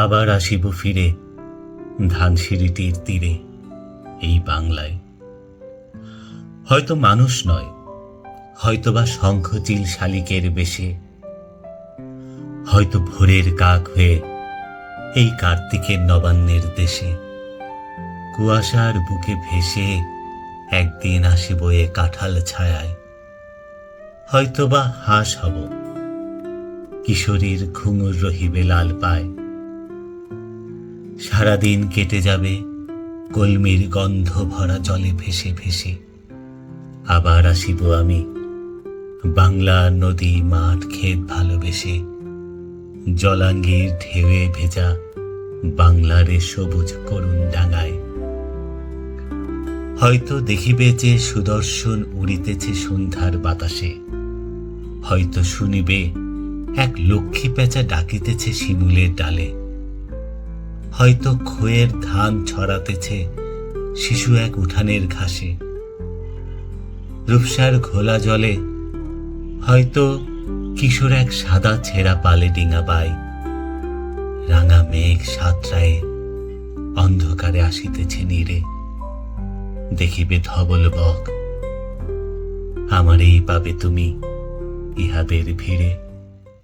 আবার আসিব ফিরে ধানসিঁড়িটির তীরে, এই বাংলায়। হয়তো মানুষ নয়, হয়তোবা শঙ্খচিল শালিকের বেশে, হয়তো ভোরের কাক হয়ে এই কার্তিকের নবান্নের দেশে কুয়াশার বুকে ভেসে একদিন আসিব এ কাঁঠাল ছায়ায়। হয়তোবা হাঁস হব, কিশোরীর ঘুঙুর রহিবে লাল পায়। সারাদিন কেটে যাবে কলমির গন্ধ ভরা জলে ভেসে ভেসে। আবার আসিব আমি বাংলা নদী মাঠ ক্ষেত ভালোবেসে, জলাঙ্গির ঢেউয়ে ভেজা বাংলারে সবুজ করুণ ডাঙায়। হয়তো দেখিবে যে সুদর্শন উড়িতেছে সন্ধ্যার বাতাসে, হয়তো শুনিবে এক লক্ষ্মী পেঁচা ডাকিতেছে শিমুলের ডালে, হয়তো খোয়ের ধান ছড়াতেছে শিশু এক উঠানের ঘাসে। রূপসার ঘোলা জলে হয়তো কিশোর এক সাদা ছেঁড়া পালে ডিঙা বায়। রাঙা মেঘ সাতরায়ে অন্ধকারে আসিতেছে নীরে, দেখিবে ধবল বক, আমারেই পাবে তুমি ইহাদের ভিড়ে।